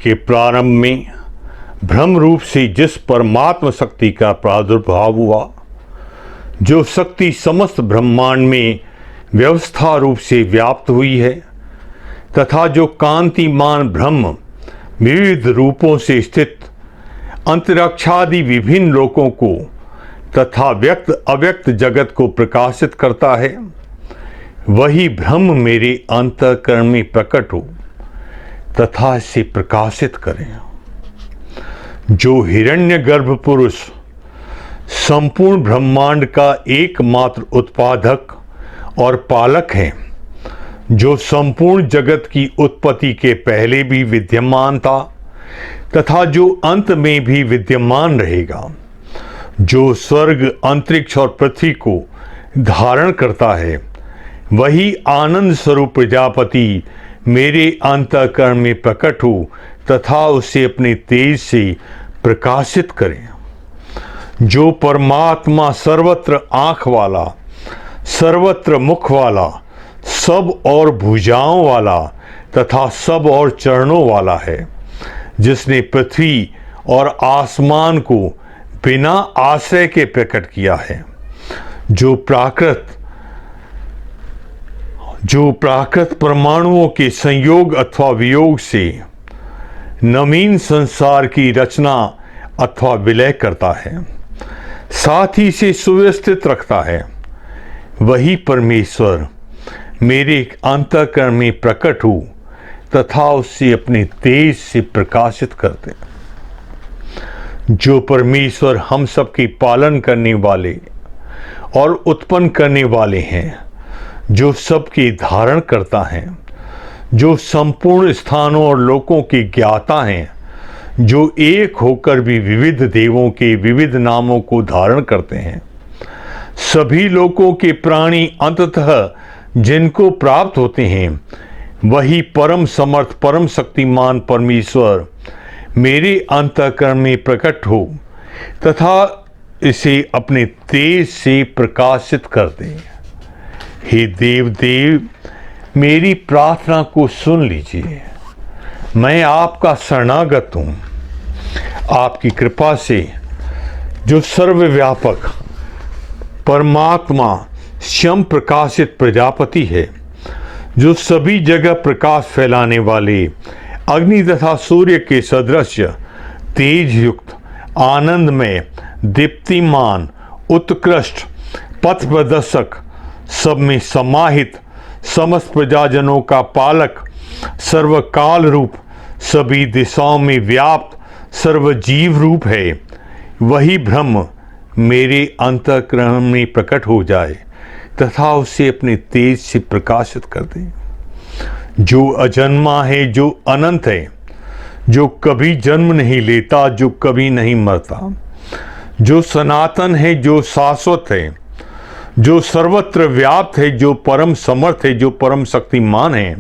के प्रारंभ में ब्रह्म रूप से जिस परमात्मा शक्ति का प्रादुर्भाव हुआ, जो शक्ति समस्त ब्रह्मांड में व्यवस्था रूप से व्याप्त हुई है, तथा जो कांतिमान ब्रह्म विविध रूपों से स्थित अंतरिक्षादि विभिन्न लोकों को तथा व्यक्त अव्यक्त जगत को प्रकाशित करता है, वही ब्रह्म मेरे अंतःकरण में प्रकट हो तथा इसे प्रकाशित करे। जो हिरण्यगर्भ पुरुष संपूर्ण ब्रह्मांड का एकमात्र उत्पादक और पालक है, जो संपूर्ण जगत की उत्पत्ति के पहले भी विद्यमान था तथा जो अंत में भी विद्यमान रहेगा, जो स्वर्ग, अंतरिक्ष और पृथ्वी को धारण करता है, वही आनंद स्वरूप प्रजापति मेरे अंतःकरण में प्रकट हो तथा उसे अपने तेज से प्रकाशित करे। जो परमात्मा सर्वत्र आँख वाला, सर्वत्र मुख वाला, सब और भुजाओं वाला तथा सब और चरणों वाला है, जिसने पृथ्वी और आसमान को बिना आश्रय के प्रकट किया है, जो प्राकृत परमाणुओं के संयोग अथवा वियोग से नवीन संसार की रचना अथवा विलय करता है, साथ ही इसे सुव्यवस्थित रखता है, वही परमेश्वर मेरे अंतःकरण में प्रकट हो तथा उससे अपने तेज से प्रकाशित करते। जो परमेश्वर हम सबके पालन करने वाले और उत्पन्न करने वाले हैं, जो सबके धारण करता है, जो संपूर्ण स्थानों और लोकों के ज्ञाता हैं, जो एक होकर भी विविध देवों के विविध नामों को धारण करते हैं, सभी लोकों के प्राणी अंततः जिनको प्राप्त होते हैं, वही परम समर्थ परम शक्तिमान परमेश्वर मेरे अंतःकरण में प्रकट हो तथा इसे अपने तेज से प्रकाशित कर दे। हे देव, मेरी प्रार्थना को सुन लीजिए। मैं आपका शरणागत हूँ। आपकी कृपा से जो सर्वव्यापक परमात्मा स्वयं प्रकाशित प्रजापति है, जो सभी जगह प्रकाश फैलाने वाले अग्नि तथा सूर्य के सदृश तेज युक्त, आनंदमय, दीप्तिमान, उत्कृष्ट, पथ प्रदर्शक, सब में समाहित, समस्त प्रजाजनों का पालक, सर्वकाल रूप, सभी दिशाओं में व्याप्त, सर्वजीव रूप है, वही ब्रह्म मेरे अंतःकरण में प्रकट हो जाए तथा उसे अपने तेज से प्रकाशित कर दे। जो अजन्मा है, जो अनंत है, जो कभी जन्म नहीं लेता, जो कभी नहीं मरता, जो सनातन है, जो शाश्वत है, जो सर्वत्र व्याप्त है, जो परम समर्थ है, जो परम शक्तिमान है,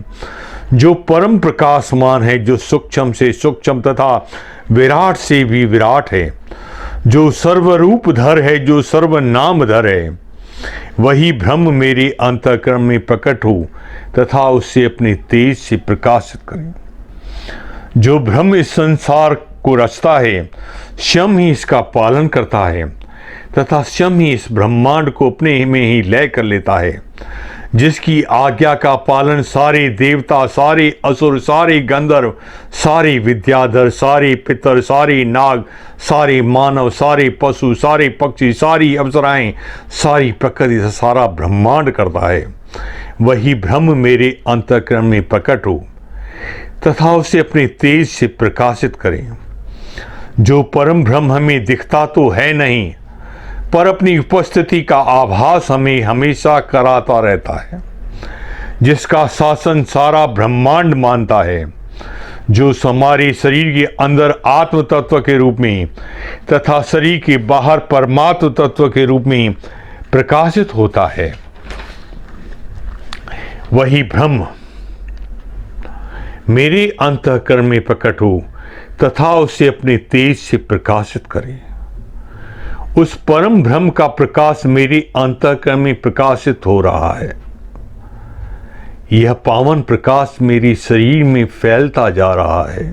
जो परम प्रकाशमान है, जो सूक्ष्म से सूक्ष्म तथा विराट से भी विराट है, जो सर्वरूपधर है, जो सर्वनामधर है, वही ब्रह्म मेरे अंतःकरण में प्रकट हो तथा उससे अपने तेज से प्रकाशित करे। जो ब्रह्म इस संसार को रचता है, स्वयं ही इसका पालन करता है तथा स्वयं ही इस ब्रह्मांड को अपने में ही लय कर लेता है, जिसकी आज्ञा का पालन सारे देवता, सारे असुर, सारे गंधर्व, सारे विद्याधर, सारे पितर, सारे नाग, सारे मानव, सारे पशु, सारे पक्षी, सारी अप्सराएं, सारी प्रकृति, सारा ब्रह्मांड करता है। वही ब्रह्म मेरे अंतःकरण में प्रकट हो तथा उसे अपने तेज से प्रकाशित करे। जो परम ब्रह्म हमें दिखता तो है नहीं, पर अपनी उपस्थिति का आभास हमें हमेशा कराता रहता है, जिसका शासन सारा ब्रह्मांड मानता है, जो हमारे शरीर के अंदर आत्म तत्व के रूप में तथा शरीर के बाहर परमात्म तत्व के रूप में प्रकाशित होता है। वही ब्रह्म मेरे अंतःकरण में प्रकट हो तथा उसे अपने तेज से प्रकाशित करे। उस परम ब्रह्म का प्रकाश मेरे अंतःकरण में प्रकाशित हो रहा है। यह पावन प्रकाश मेरे शरीर में फैलता जा रहा है।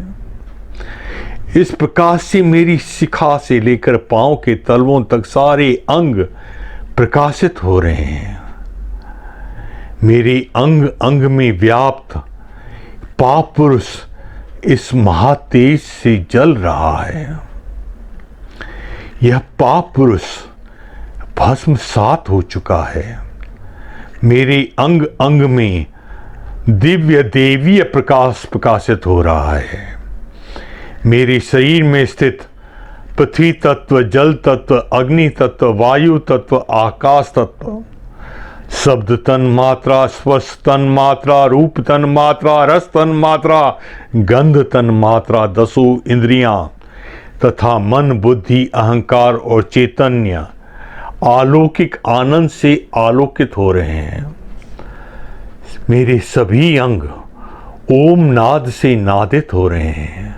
इस प्रकाश से मेरी शिखा से लेकर पांव के तलवों तक सारे अंग प्रकाशित हो रहे हैं। मेरे अंग अंग में व्याप्त पाप पुरुष इस महातेज से जल रहा है। यह पाप पुरुष भस्मसात हो चुका है। मेरे अंग अंग में दिव्य देवीय प्रकाश प्रकाशित हो रहा है। मेरे शरीर में स्थित पृथ्वी तत्व, जल तत्व, अग्नि तत्व, वायु तत्व, आकाश तत्व, शब्द तन मात्रा, स्पर्श तन मात्रा, रूप तन मात्रा, रस तन मात्रा, गंध तन मात्रा, दसों इंद्रियां तथा मन, बुद्धि, अहंकार और चैतन्य अलौकिक आनंद से आलोकित हो रहे हैं। मेरे सभी अंग ओम नाद से नादित हो रहे हैं।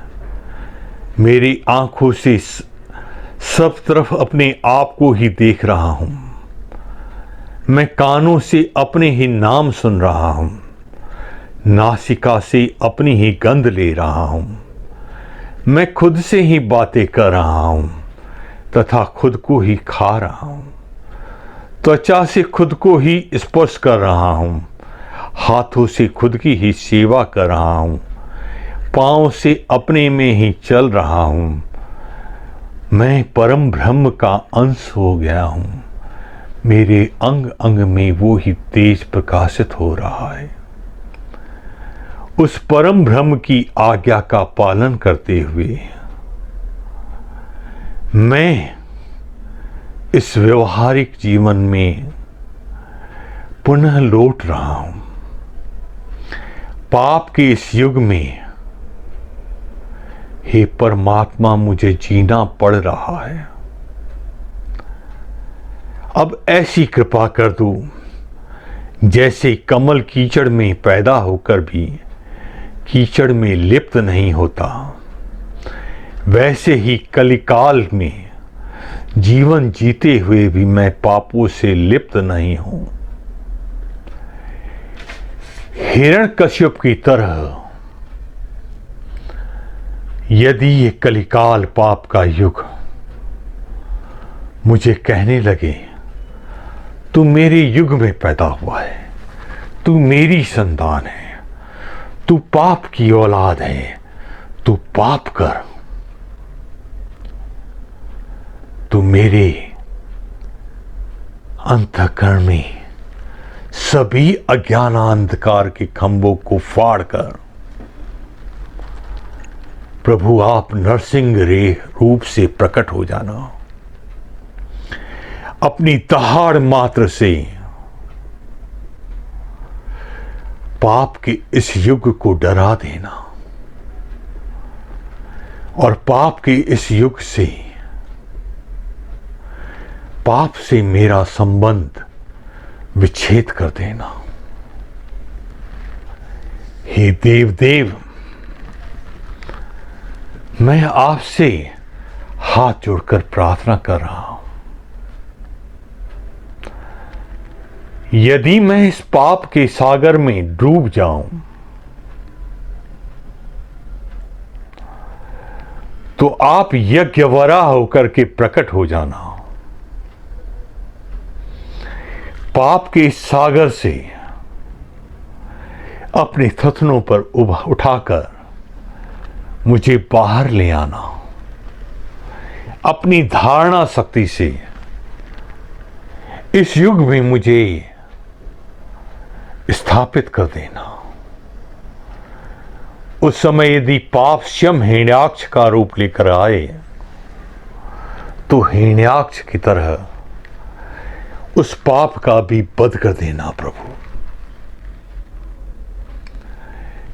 मेरी आंखों से सब तरफ अपने आप को ही देख रहा हूं। मैं कानों से अपने ही नाम सुन रहा हूं। नासिका से अपनी ही गंध ले रहा हूं। मैं खुद से ही बातें कर रहा हूं तथा खुद को ही खा रहा हूं। त्वचा से खुद को ही स्पर्श कर रहा हूं। हाथों से खुद की ही सेवा कर रहा हूं। पांव से अपने में ही चल रहा हूं। मैं परम ब्रह्म का अंश हो गया हूं। मेरे अंग अंग में वो ही तेज प्रकाशित हो रहा है। उस परम ब्रह्म की आज्ञा का पालन करते हुए मैं इस व्यवहारिक जीवन में पुनः लौट रहा हूं। पाप के इस युग में हे परमात्मा मुझे जीना पड़ रहा है। अब ऐसी कृपा कर दो जैसे कमल कीचड़ में पैदा होकर भी कीचड़ में लिप्त नहीं होता, वैसे ही कलिकाल में जीवन जीते हुए भी मैं पापों से लिप्त नहीं हूं। हिरण्यकश्यप की तरह यदि ये कलिकाल पाप का युग मुझे कहने लगे तू मेरे युग में पैदा हुआ है, तू मेरी संतान है, तू पाप की औलाद है, तू पाप कर, तू मेरे अंतःकरण में सभी अज्ञानांधकार के खंभों को फाड़ कर प्रभु आप नरसिंह रे रूप से प्रकट हो जाना। अपनी दहाड़ मात्र से पाप के इस युग को डरा देना और पाप के इस युग से, पाप से मेरा संबंध विच्छेद कर देना। हे देव देव, मैं आपसे हाथ जोड़कर प्रार्थना कर रहा हूं। यदि मैं इस पाप के सागर में डूब जाऊं तो आप यज्ञवरा होकर के प्रकट हो जाना। पाप के इस सागर से अपने थथनों पर उठाकर मुझे बाहर ले आना। अपनी धारणा शक्ति से इस युग में मुझे स्थापित कर देना। उस समय यदि पाप स्वयं हिरण्याक्ष का रूप लेकर आए तो हिरण्याक्ष की तरह उस पाप का भी वध कर देना प्रभु।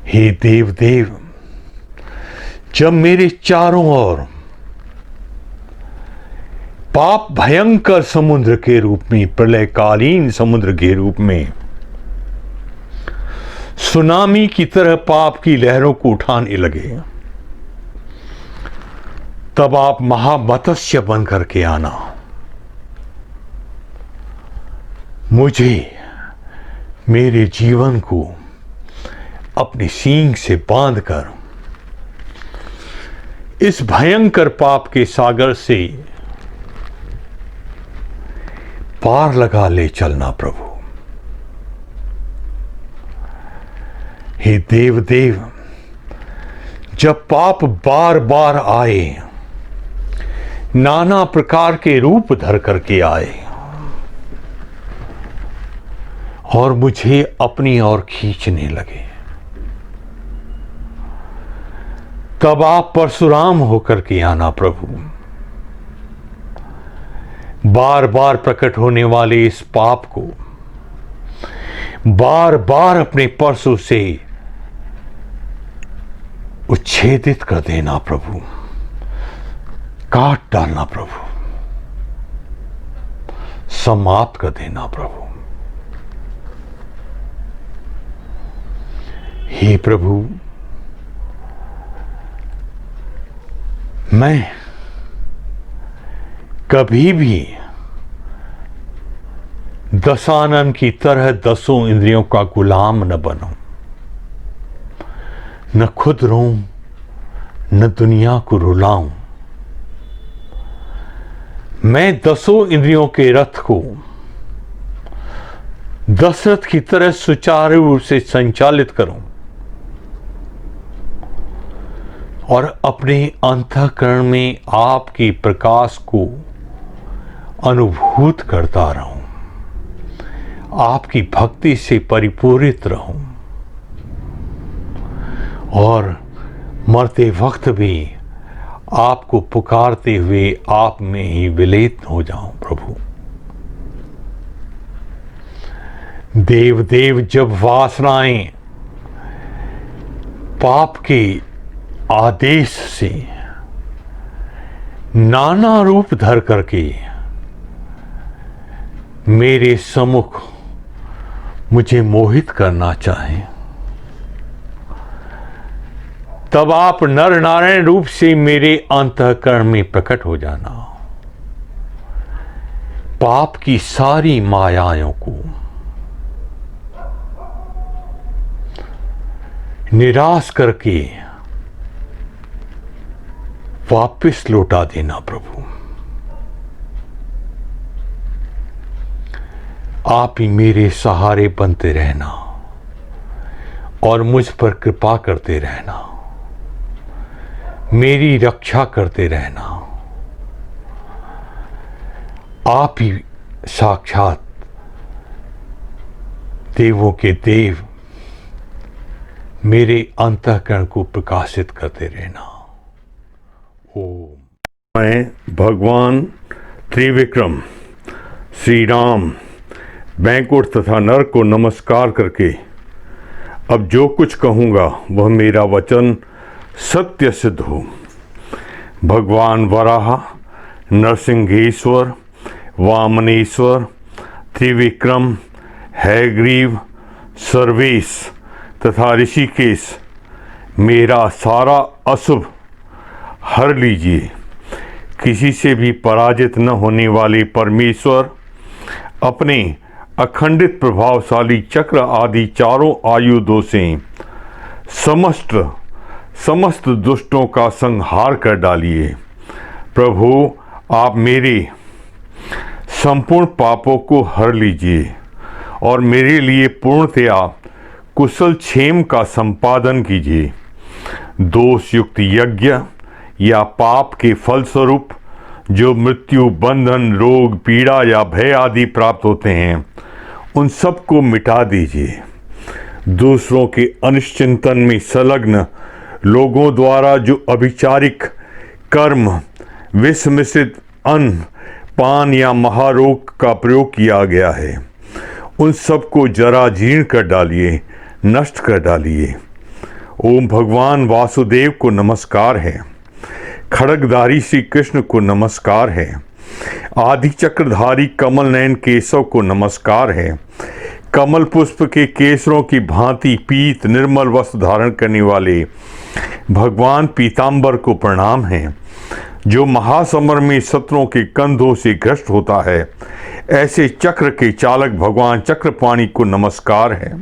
हे देव देव, जब मेरे चारों ओर पाप भयंकर समुद्र के रूप में, प्रलयकालीन समुद्र के रूप में सुनामी की तरह पाप की लहरों को उठाने लगे, तब आप महामत्स्य बन करके आना। मुझे मेरे जीवन को अपनी सींग से बांधकर इस भयंकर पाप के सागर से पार लगा ले चलना प्रभु। हे देव देव, जब पाप बार बार आए, नाना प्रकार के रूप धर करके आए और मुझे अपनी ओर खींचने लगे, तब आप परशुराम होकर के आना प्रभु। बार बार प्रकट होने वाले इस पाप को बार बार अपने परशु से उच्छेदित कर देना प्रभु, काट डालना प्रभु, समाप्त कर देना प्रभु। हे प्रभु, मैं कभी भी दशानन की तरह दसों इंद्रियों का गुलाम न बनूं, न खुद रोऊं, न दुनिया को रुलाऊं। मैं दसों इंद्रियों के रथ को दशरथ की तरह सुचारू रूप से संचालित करूं और अपने अंतःकरण में आपके प्रकाश को अनुभूत करता रहूं, आपकी भक्ति से परिपूरित रहूं और मरते वक्त भी आपको पुकारते हुए आप में ही विलीन हो जाऊं प्रभु। देव देव, जब वासनाएं पाप के आदेश से नाना रूप धर करके मेरे सम्मुख मुझे मोहित करना चाहें, तब आप नर नारायण रूप से मेरे अंतःकरण में प्रकट हो जाना, पाप की सारी मायाओं को निराश करके वापस लौटा देना प्रभु। आप ही मेरे सहारे बनते रहना और मुझ पर कृपा करते रहना, मेरी रक्षा करते रहना। आप ही साक्षात देवों के देव मेरे अंतःकरण को प्रकाशित करते रहना। ओम। मैं भगवान त्रिविक्रम श्री राम बैंकुट तथा नर को नमस्कार करके अब जो कुछ कहूँगा वह मेरा वचन सत्य सिद्ध हो। भगवान वराह, नरसिंहेश्वर, वामनेश्वर, त्रिविक्रम, हैग्रीव, सर्वेश तथा ऋषिकेश मेरा सारा अशुभ हर लीजिए। किसी से भी पराजित न होने वाले परमेश्वर अपने अखंडित प्रभावशाली चक्र आदि चारों आयुधों से समस्त दुष्टों का संहार कर डालिए। प्रभु, आप मेरे संपूर्ण पापों को हर लीजिए और मेरे लिए पूर्णतया कुशल क्षेम का संपादन कीजिए। दोष युक्त यज्ञ या पाप के फलस्वरूप जो मृत्यु, बंधन, रोग, पीड़ा या भय आदि प्राप्त होते हैं, उन सब को मिटा दीजिए। दूसरों के अनिश्चिंतन में संलग्न लोगों द्वारा जो अभिचारिक कर्म, विष मिश्रित अन्न, पान या महारोग का प्रयोग किया गया है, उन सब को जरा जीर्ण कर डालिए, नष्ट कर डालिए। ओम भगवान वासुदेव को नमस्कार है। खड्गधारी श्री कृष्ण को नमस्कार है। आदि चक्रधारी कमल नयन केशव को नमस्कार है। कमल पुष्प के केसरों की भांति पीत निर्मल वस्त्र धारण करने वाले भगवान पीताम्बर को प्रणाम है। जो महासमर में शत्रुओं के कंधों से ग्रस्त होता है, ऐसे चक्र के चालक भगवान चक्रपाणि को नमस्कार है।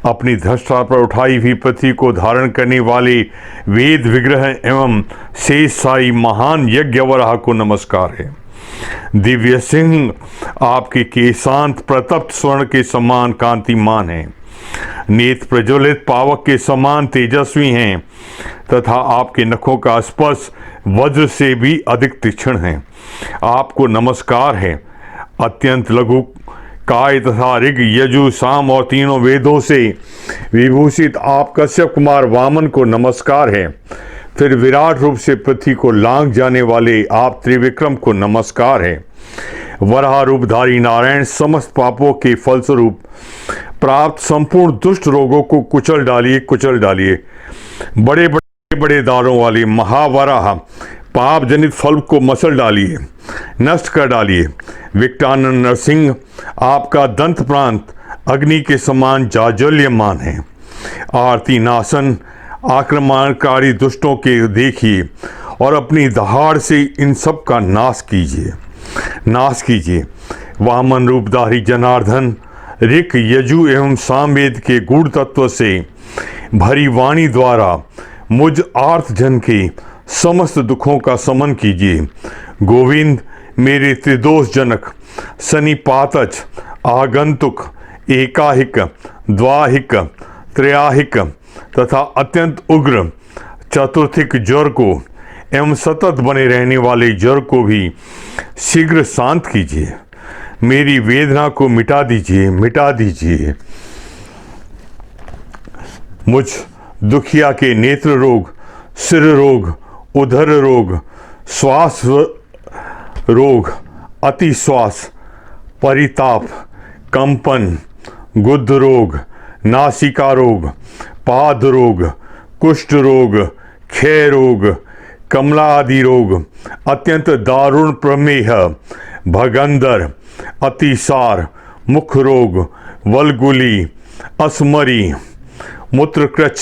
अपनी धष्टा पर उठाई हुई पृथ्वी को धारण करने वाले वेद विग्रह एवं शेष साई महान यज्ञ वराह को नमस्कार है। दिव्य सिंह आपके केशांत प्रतप्त स्वर्ण के समान कांतिमान हैं, नेत्र प्रज्वलित पावक के समान तेजस्वी हैं तथा आपके नखों का स्पर्श वज्र से भी अधिक तीक्ष्ण है। आपको नमस्कार है। अत्यंत लघु काय तथा ऋग यजु साम और तीनों वेदों से विभूषित आप कश्यप कुमार वामन को नमस्कार है। फिर विराट रूप से पृथ्वी को लांघ जाने वाले आप त्रिविक्रम को नमस्कार है। वराह रूपधारी नारायण समस्त पापों के फलस्वरूप प्राप्त संपूर्ण दुष्ट रोगों को कुचल डालिए। बड़े बड़े दारों वाले महावराह पाप जनित फल को मसल डालिए, नष्ट कर डालिए। विकटानंद नरसिंह आपका दंत प्रांत अग्नि के समान जाज्वल्यमान है। आरती नासन आक्रमणकारी दुष्टों के देखिए और अपनी दहाड़ से इन सब का नाश कीजिए। वामन रूपधारी जनार्दन ऋक यजु एवं सामवेद के गूढ़ तत्व से भरी वाणी द्वारा मुझ आर्त जन के समस्त दुखों का समन कीजिए। गोविंद मेरे त्रिदोष जनक सनिपातज आगंतुक एकाहिक द्वाहिक त्रयाहिक तथा अत्यंत उग्र चतुर्थिक ज्वर को एवं सतत बने रहने वाले ज्वर को भी शीघ्र शांत कीजिए। मेरी वेदना को मिटा दीजिए। मुझ दुखिया के नेत्र रोग, सिर रोग, उदर रोग, श्वास रोग, अतिश्वास, परिताप, कंपन, गुद्ध रोग, नासिका रोग, पाद रोग, कुष्ठ रोग, क्षय रोग, कमला आदि रोग, अत्यंत दारुण प्रमेह, भगंदर, अतिसार, मुख रोग, वल्गुली, अस्मरी, मूत्रकृच्छ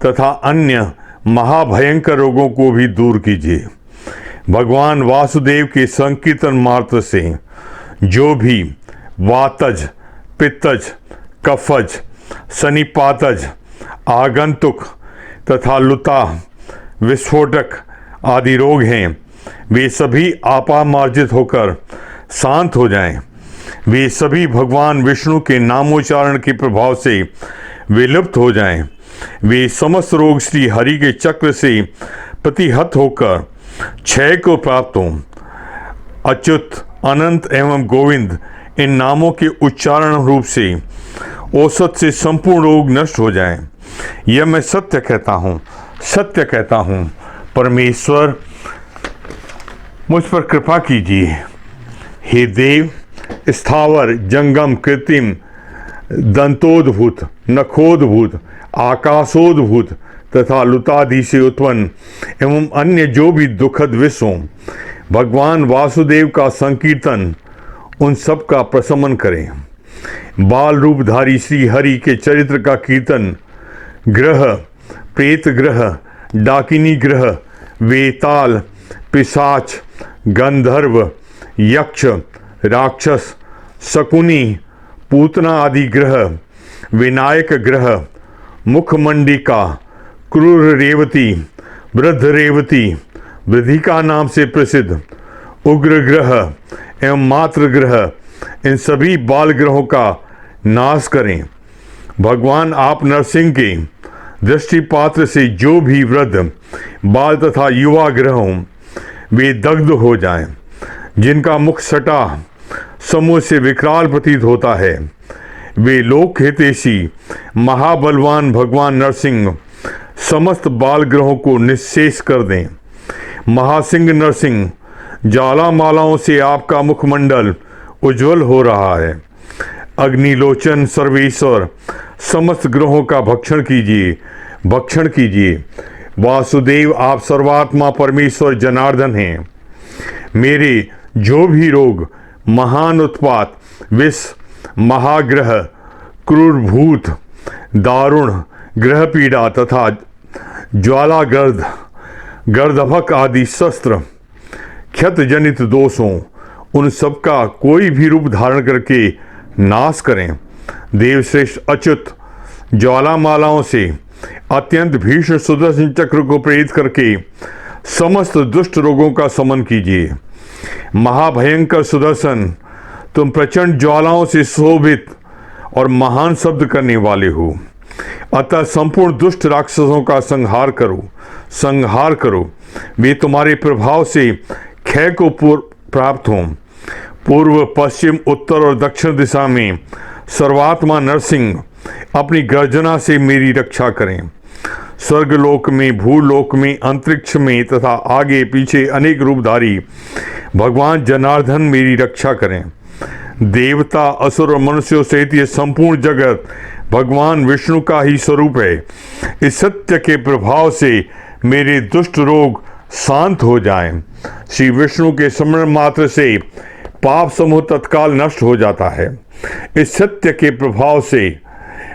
तथा अन्य महाभयंकर रोगों को भी दूर कीजिए। भगवान वासुदेव के संकीर्तन मात्र से जो भी वातज, पित्तज, कफज, सनिपातज, आगंतुक तथा लुता, विस्फोटक आदि रोग हैं, वे सभी आपामार्जित होकर शांत हो जाएं। वे सभी भगवान विष्णु के नामोच्चारण के प्रभाव से विलुप्त हो जाएं। वे समस्त रोग श्री हरि के चक्र से प्रतिहत होकर क्षय को प्राप्त हों। अच्युत, अनंत एवं गोविंद इन नामों के उच्चारण रूप से औसत से संपूर्ण रोग नष्ट हो जाएं। यह मैं सत्य कहता हूँ। परमेश्वर मुझ पर कृपा कीजिए। हे देव, स्थावर, जंगम, कृत्रिम, दंतोद्भूत, नखोद्भूत, आकाशोद्भूत तथा लुतादि से उत्पन्न एवं अन्य जो भी दुखद विष हों, भगवान वासुदेव का संकीर्तन उन सब का प्रशमन करें। बाल रूपधारी श्री हरि के चरित्र का कीर्तन ग्रह, प्रेत ग्रह, डाकिनी ग्रह, वेताल, पिशाच, गंधर्व, यक्ष, राक्षस, शकुनी, पूतना आदि ग्रह, विनायक ग्रह, मुखमंडिका, क्रूर रेवती, वृद्ध रेवती, वृद्धिका नाम से प्रसिद्ध उग्र ग्रह एवं मातृ ग्रह, इन सभी बाल ग्रहों का नाश करें। भगवान आप नरसिंह के दृष्टिपात्र से जो भी वृद्ध, बाल तथा युवा ग्रह हों, वे दग्ध हो जाएं। जिनका मुख सटा समूह से विकराल प्रतीत होता है, वे लोक हितैषी महाबलवान भगवान नरसिंह समस्त बाल ग्रहों को निःशेष कर दें। महासिंह नरसिंह, ज्वालामालाओं से आपका मुखमंडल उज्जवल हो रहा है। अग्निलोचन सर्वेश्वर, समस्त ग्रहों का भक्षण कीजिए। वासुदेव, आप सर्वात्मा परमेश्वर जनार्दन हैं। मेरे जो भी रोग, महान उत्पात, विष, महाग्रह, क्रूर भूत, दारुण ग्रह पीड़ा तथा ज्वालागर्द, गर्दभक आदि शस्त्र, क्षत जनित दोषों, उन सबका कोई भी रूप धारण करके नाश करें। देवश्रेष्ठ अच्युत, ज्वालामालाओं से अत्यंत भीषण सुदर्शन चक्र को प्रेरित करके समस्त दुष्ट रोगों का शमन कीजिए। महाभयंकर सुदर्शन, तुम प्रचंड ज्वालाओं से शोभित और महान शब्द करने वाले हो, अतः संपूर्ण दुष्ट राक्षसों का संहार करो। वे तुम्हारे प्रभाव से क्षय को प्राप्त हों। पूर्व, पश्चिम, उत्तर और दक्षिण दिशा में सर्वात्मा नरसिंह अपनी गर्जना से मेरी रक्षा करें। स्वर्गलोक में, भूलोक में, अंतरिक्ष में तथा आगे पीछे अनेक रूपधारी भगवान जनार्दन मेरी रक्षा करें। देवता, असुर और मनुष्यों सहित ये संपूर्ण जगत भगवान विष्णु का ही स्वरूप है। इस सत्य के प्रभाव से मेरे दुष्ट रोग शांत हो जाएं। श्री विष्णु के स्मरण मात्र से पाप समूह तत्काल नष्ट हो जाता है। इस सत्य के प्रभाव से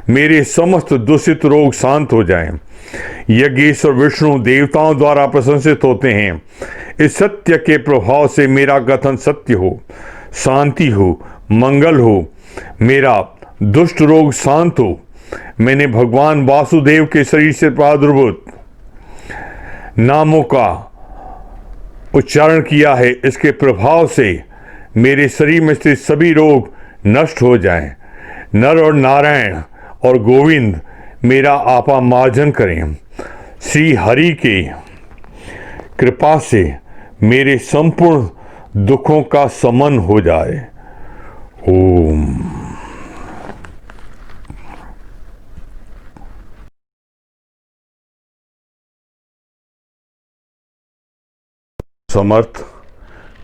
मेरे समस्त दूषित रोग शांत हो जाएं। यज्ञेश्वर विष्णु देवताओं द्वारा प्रशंसित होते हैं। इस सत्य के प्रभाव से मेरा कथन सत्य हो, शांति हो, मंगल हो, मेरा दुष्ट रोग शांत हो। मैंने भगवान वासुदेव के शरीर से प्रादुर्भूत नामों का उच्चारण किया है। इसके प्रभाव से मेरे शरीर में स्थित सभी रोग नष्ट हो जाएं। नर और नारायण और गोविंद मेरा आपा मार्जन करें। श्री हरि के कृपा से मेरे संपूर्ण दुखों का शमन हो जाए। ओम। समर्थ,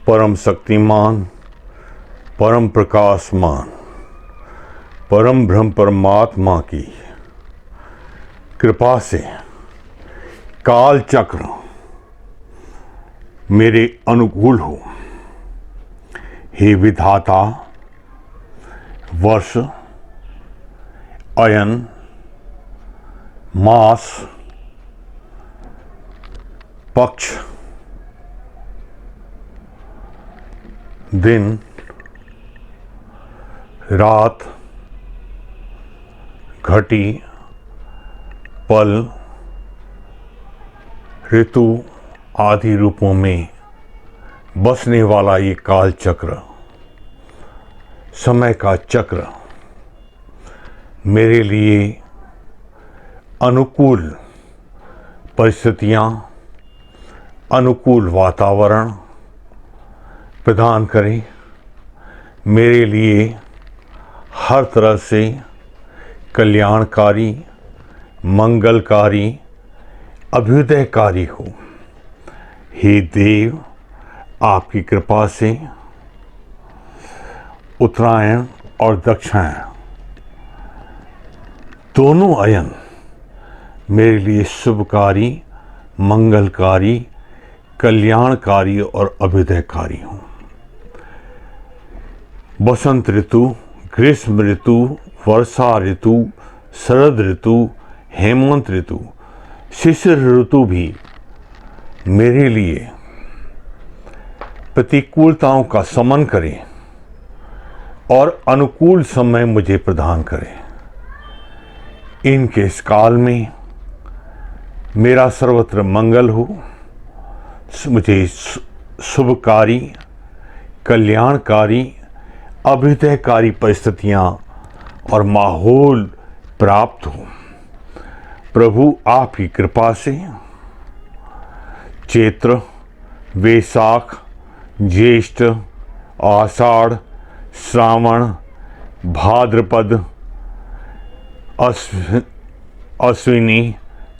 परम शक्तिमान, परम प्रकाशमान, परम ब्रह्म परमात्मा की कृपा से काल चक्र मेरे अनुकूल हो। हे विधाता, वर्ष, अयन, मास, पक्ष, दिन, रात, घटी, पल, ऋतु आदि रूपों में बसने वाला ये काल चक्र, समय का चक्र मेरे लिए अनुकूल परिस्थितियां, अनुकूल वातावरण प्रदान करें। मेरे लिए हर तरह से कल्याणकारी, मंगलकारी, अभ्युदयकारी हो। हे देव, आपकी कृपा से उत्तरायण और दक्षिणायन दोनों अयन मेरे लिए शुभकारी, मंगलकारी, कल्याणकारी और अभ्युदयकारी हों। बसंत ऋतु, ग्रीष्म ऋतु, वर्षा ऋतु, शरद ऋतु, हेमंत ऋतु, शिशिर ऋतु भी मेरे लिए प्रतिकूलताओं का शमन करें और अनुकूल समय मुझे प्रदान करें। इनके इस काल में मेरा सर्वत्र मंगल हो, मुझे शुभकारी, कल्याणकारी, अभ्युदयकारी परिस्थितियां और माहौल प्राप्त हो। प्रभु आपकी कृपा से चैत्र, वैशाख, ज्येष्ठ, आषाढ़, श्रावण, भाद्रपद, अश्विनी,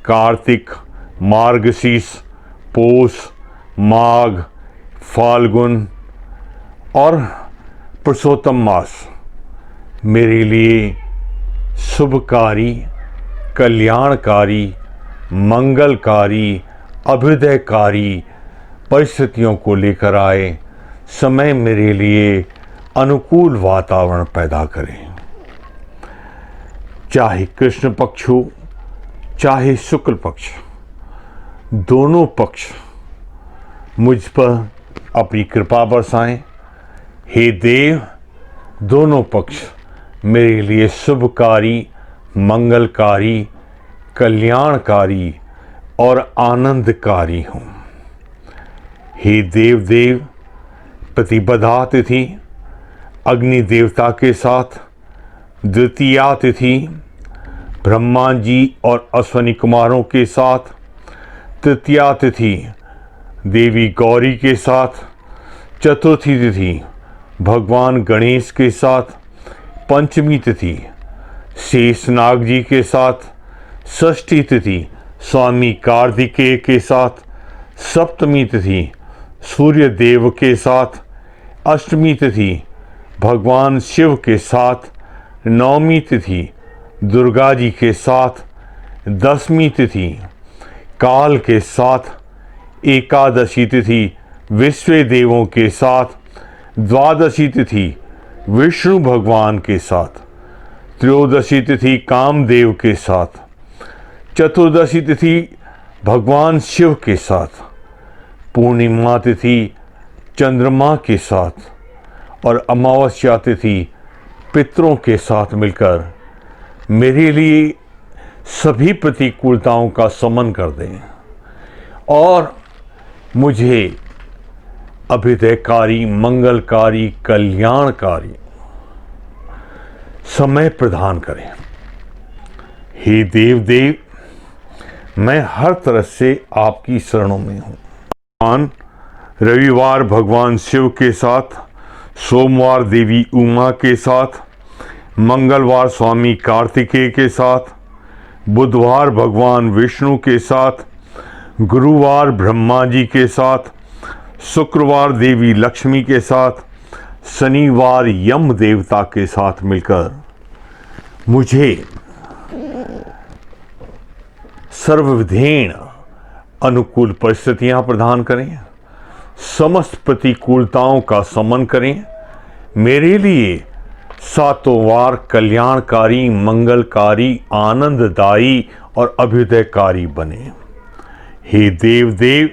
कार्तिक, मार्गशीर्ष, पौष, माघ, फाल्गुन और पुरुषोत्तम मास मेरे लिए शुभकारी, कल्याणकारी, मंगलकारी, अभ्युदयकारी परिस्थितियों को लेकर आए। समय मेरे लिए अनुकूल वातावरण पैदा करें। चाहे कृष्ण पक्ष हो, चाहे शुक्ल पक्ष, दोनों पक्ष मुझ पर अपनी कृपा बरसाएं। हे देव, दोनों पक्ष मेरे लिए शुभकारी, मंगलकारी, कल्याणकारी और आनंदकारी हूँ। हे देव, प्रतिपदा तिथि अग्नि देवता के साथ, द्वितीया तिथि ब्रह्मा जी और अश्वनी कुमारों के साथ, तृतीया तिथि देवी गौरी के साथ, चतुर्थी तिथि भगवान गणेश के साथ, पंचमी तिथि शेषनाग जी के साथ, षष्ठी तिथि स्वामी कार्तिकेय के साथ, सप्तमी तिथि सूर्य देव के साथ, अष्टमी तिथि भगवान शिव के साथ, नवमी तिथि दुर्गा जी के साथ, दसवीं तिथि काल के साथ, एकादशी तिथि विश्व देवों के साथ, द्वादशी तिथि विष्णु भगवान के साथ, त्रयोदशी तिथि कामदेव के साथ, चतुर्दशी तिथि भगवान शिव के साथ, पूर्णिमा तिथि चंद्रमा के साथ और अमावस्या तिथि पितरों के साथ मिलकर मेरे लिए सभी प्रतिकूलताओं का शमन कर दें और मुझे अभ्युदयकारी, मंगलकारी, कल्याणकारी समय प्रदान करें। हे देव, मैं हर तरह से आपकी शरणों में हूँ। रविवार भगवान शिव के साथ, सोमवार देवी उमा के साथ, मंगलवार स्वामी कार्तिकेय के साथ, बुधवार भगवान विष्णु के साथ, गुरुवार ब्रह्मा जी के साथ, शुक्रवार देवी लक्ष्मी के साथ, शनिवार यम देवता के साथ मिलकर मुझे सर्वविधेन अनुकूल परिस्थितियां प्रदान करें, समस्त प्रतिकूलताओं का शमन करें, मेरे लिए सातों वार कल्याणकारी, मंगलकारी, आनंददायी और अभ्युदयकारी बने। हे देव,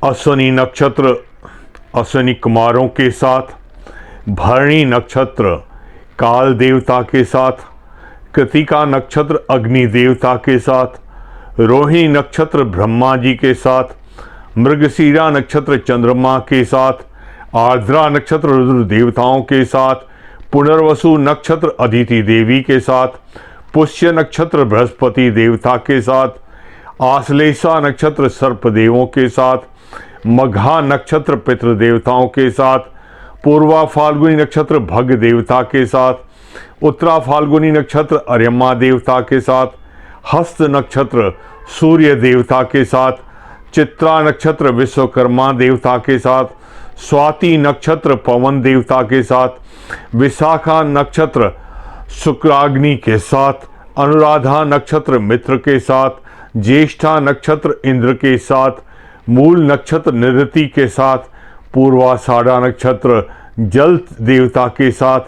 अश्वनी नक्षत्र अश्वनी कुमारों के साथ, भरणी नक्षत्र काल देवता के साथ, कृतिका नक्षत्र अग्नि देवता के साथ, रोहिणी नक्षत्र ब्रह्मा जी के साथ, मृगशीरा नक्षत्र चंद्रमा के साथ, आर्द्रा नक्षत्र रुद्र देवताओं के साथ, पुनर्वसु नक्षत्र अदिति देवी के साथ, पुष्य नक्षत्र बृहस्पति देवता के साथ, आश्लेषा नक्षत्र सर्पदेवों के साथ, मघा नक्षत्र पितृ देवताओं के साथ, पूर्वा फाल्गुनी नक्षत्र भग देवता के साथ, उत्तरा फाल्गुनी नक्षत्र अर्यमा देवता के साथ, हस्त नक्षत्र सूर्य देवता के साथ, चित्रा नक्षत्र विश्वकर्मा देवता के साथ, स्वाति नक्षत्र पवन देवता के साथ, विशाखा नक्षत्र शुक्राग्नि के साथ, अनुराधा नक्षत्र मित्र के साथ, ज्येष्ठा नक्षत्र इंद्र के साथ, मूल नक्षत्र निरति के साथ, पूर्वाषाढ़ा नक्षत्र जल देवता के साथ,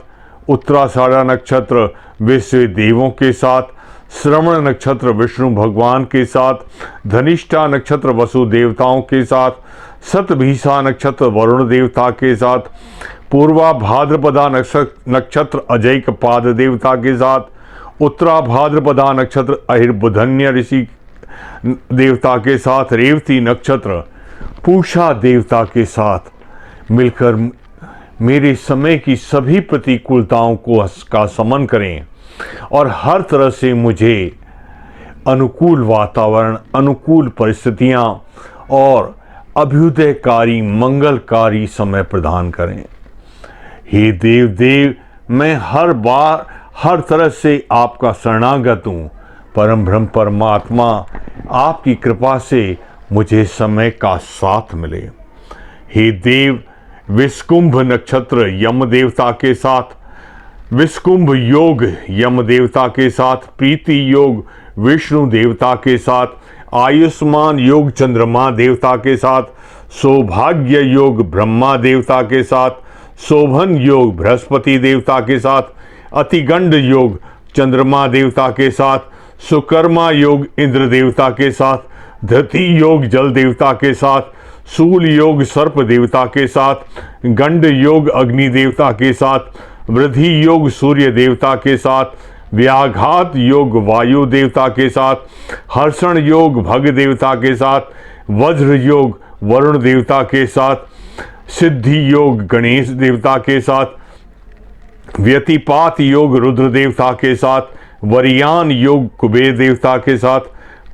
उत्तराषाढ़ा नक्षत्र विश्व देवों के साथ, श्रवण नक्षत्र विष्णु भगवान के साथ, धनिष्ठा नक्षत्र वसु देवताओं के साथ, शतभिषा नक्षत्र वरुण देवता के साथ, पूर्वा भाद्रपदा नक्षत्र अजैक पाद देवता के साथ, उत्तरा भाद्रपदा नक्षत्र अहिर्बुधन्य ऋषि देवता के साथ, रेवती नक्षत्र पूषा देवता के साथ मिलकर मेरे समय की सभी प्रतिकूलताओं का शमन करें और हर तरह से मुझे अनुकूल वातावरण, अनुकूल परिस्थितियां और अभ्युदयकारी, मंगलकारी समय प्रदान करें। हे देव, मैं हर बार हर तरह से आपका शरणागत हूँ। परम ब्रह्म परमात्मा, आपकी कृपा से मुझे समय का साथ मिले। हे देव, विषकुंभ नक्षत्र यम देवता के साथ, विषकुंभ योग यम देवता के साथ, प्रीति योग विष्णु देवता के साथ, आयुष्मान योग चंद्रमा देवता के साथ, सौभाग्य योग ब्रह्मा देवता के साथ, शोभन योग बृहस्पति देवता के साथ, अतिगंड योग चंद्रमा देवता के साथ, सुकर्मा योग इंद्र देवता के साथ, धृति योग जल देवता के साथ, शूल योग सर्प देवता के साथ, गंड योग अग्नि देवता के साथ, वृद्धि योग सूर्य देवता के साथ, व्याघात योग वायु देवता के साथ, हर्षण योग भग देवता के साथ, वज्र योग वरुण देवता के साथ, सिद्धि योग गणेश देवता के साथ, व्यतिपात योग रुद्र देवता के साथ, वरियान योग कुबेर देवता के साथ,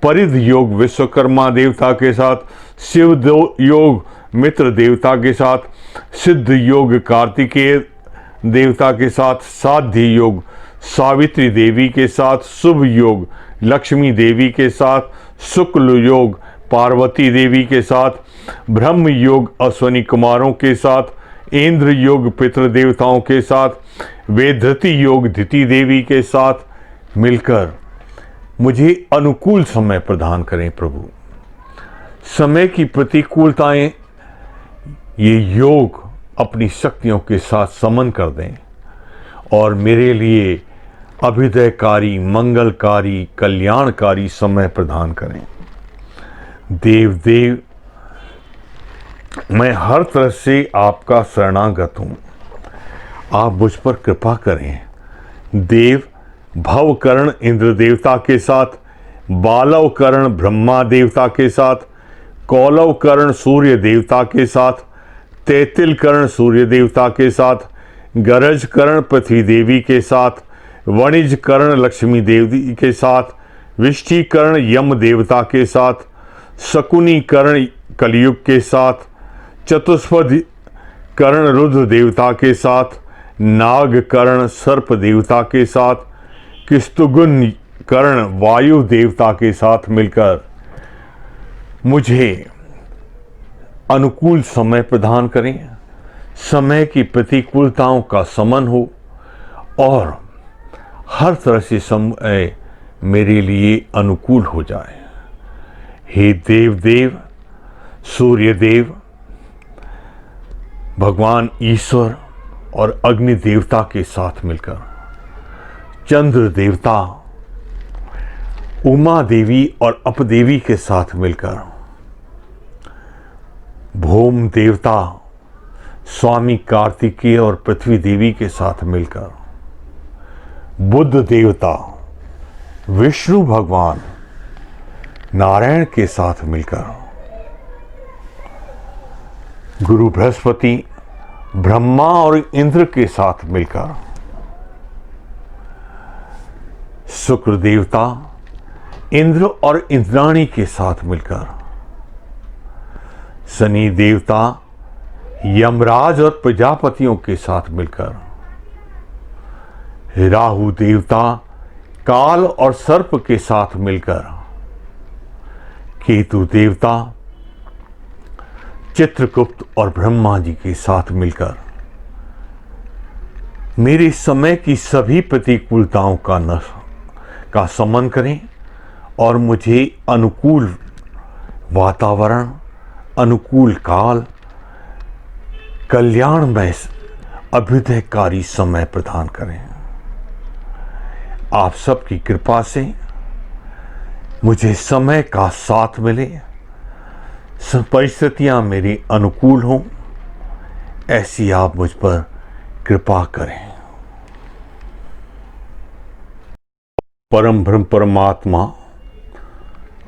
परिध योग विश्वकर्मा देवता के साथ, शिव योग मित्र देवता के साथ, सिद्ध योग कार्तिकेय देवता के साथ, साध्य योग सावित्री देवी के साथ, शुभ योग लक्ष्मी देवी के साथ, शुक्ल योग पार्वती देवी के साथ, ब्रह्म योग अश्वनी कुमारों के साथ, इंद्र योग पितृ देवताओं के साथ, वेदधृति योग दिति देवी के साथ मिलकर मुझे अनुकूल समय प्रदान करें प्रभु। समय की प्रतिकूलताएं ये योग अपनी शक्तियों के साथ समन कर दें और मेरे लिए अभ्युदयकारी, मंगलकारी, कल्याणकारी समय प्रदान करें। देव मैं हर तरह से आपका शरणागत हूँ, आप मुझ पर कृपा करें। देव भवकर्ण इंद्र देवता के साथ, बालवकर्ण ब्रह्मा देवता के साथ, कौलवकर्ण सूर्य देवता के साथ, तैतिलकर्ण सूर्य देवता के साथ, गरजकर्ण पृथ्वी देवी के साथ, वणिजकर्ण लक्ष्मी देवी के साथ, विष्टिकर्ण यम देवता के साथ, शकुनीकर्ण कलयुग के साथ, चतुष्पद कर्ण रुद्र देवता के साथ, नागकर्ण सर्प देवता के साथ, किस्तुगुन कर्ण वायु देवता के साथ मिलकर मुझे अनुकूल समय प्रदान करें। समय की प्रतिकूलताओं का समन हो और हर तरह से समय मेरे लिए अनुकूल हो जाए। हे देव सूर्य देव, भगवान ईश्वर और अग्नि देवता के साथ मिलकर, चंद्र देवता, उमा देवी और अपदेवी के साथ मिलकर, भौम देवता स्वामी कार्तिकेय और पृथ्वी देवी के साथ मिलकर, बुद्ध देवता विष्णु भगवान नारायण के साथ मिलकर, गुरु बृहस्पति ब्रह्मा और इंद्र के साथ मिलकर, शुक्र देवता इंद्र और इंद्राणी के साथ मिलकर, शनि देवता यमराज और प्रजापतियों के साथ मिलकर, राहु देवता काल और सर्प के साथ मिलकर, केतु देवता चित्रगुप्त और ब्रह्मा जी के साथ मिलकर मेरे समय की सभी प्रतिकूलताओं का समन करें और मुझे अनुकूल वातावरण, अनुकूल काल, कल्याणमय अभ्युदयकारी समय प्रदान करें। आप सबकी कृपा से मुझे समय का साथ मिले, परिस्थितियां मेरी अनुकूल हों, ऐसी आप मुझ पर कृपा करें। परम ब्रह्म परमात्मा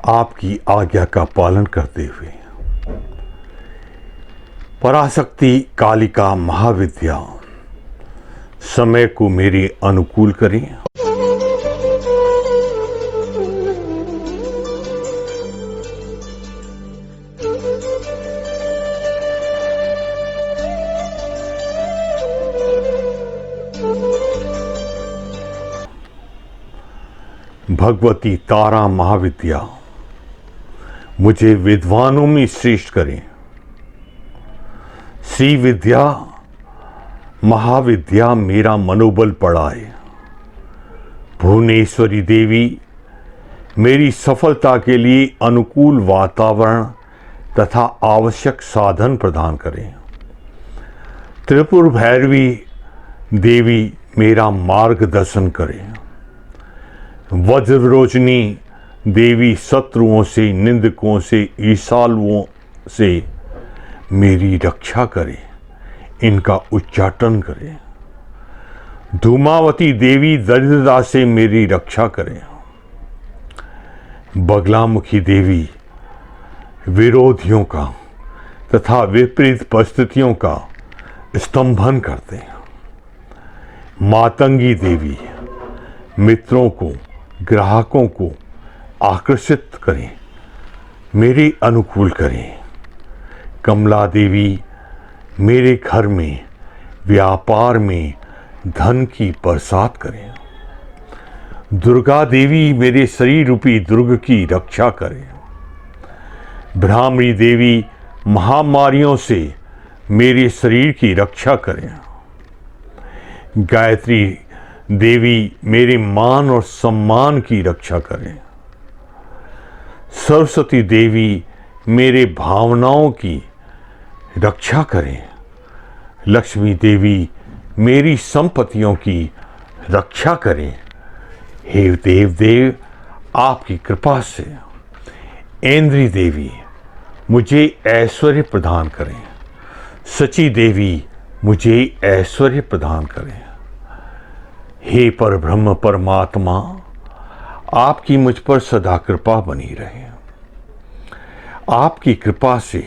आपकी आज्ञा का पालन करते हुए पराशक्ति कालिका महाविद्या समय को मेरे अनुकूल करें। भगवती तारा महाविद्या मुझे विद्वानों में श्रेष्ठ करें। श्री विद्या महाविद्या मेरा मनोबल बढ़ाए। भुवनेश्वरी देवी मेरी सफलता के लिए अनुकूल वातावरण तथा आवश्यक साधन प्रदान करें। त्रिपुर भैरवी देवी मेरा मार्गदर्शन करें। वज्ररोचनी देवी शत्रुओं से, निंदकों से, ईर्ष्यालुओं से मेरी रक्षा करें, इनका उच्चाटन करें। धूमावती देवी दरिद्रता से मेरी रक्षा करें। बगलामुखी देवी विरोधियों का तथा विपरीत परिस्थितियों का स्तंभन करते हैं। मातंगी देवी मित्रों को, ग्राहकों को आकर्षित करें, मेरे अनुकूल करें। कमला देवी मेरे घर में, व्यापार में धन की बरसात करें। दुर्गा देवी मेरे शरीर रूपी दुर्ग की रक्षा करें। ब्राह्मणी देवी महामारियों से मेरे शरीर की रक्षा करें। गायत्री देवी मेरे मान और सम्मान की रक्षा करें। सरस्वती देवी मेरे भावनाओं की रक्षा करें। लक्ष्मी देवी मेरी संपत्तियों की रक्षा करें। हे देव आपकी कृपा से ऐन्द्री देवी मुझे ऐश्वर्य प्रदान करें। सची देवी मुझे ऐश्वर्य प्रदान करें। हे परब्रह्म परमात्मा, आपकी मुझ पर सदा कृपा बनी रहे। आपकी कृपा से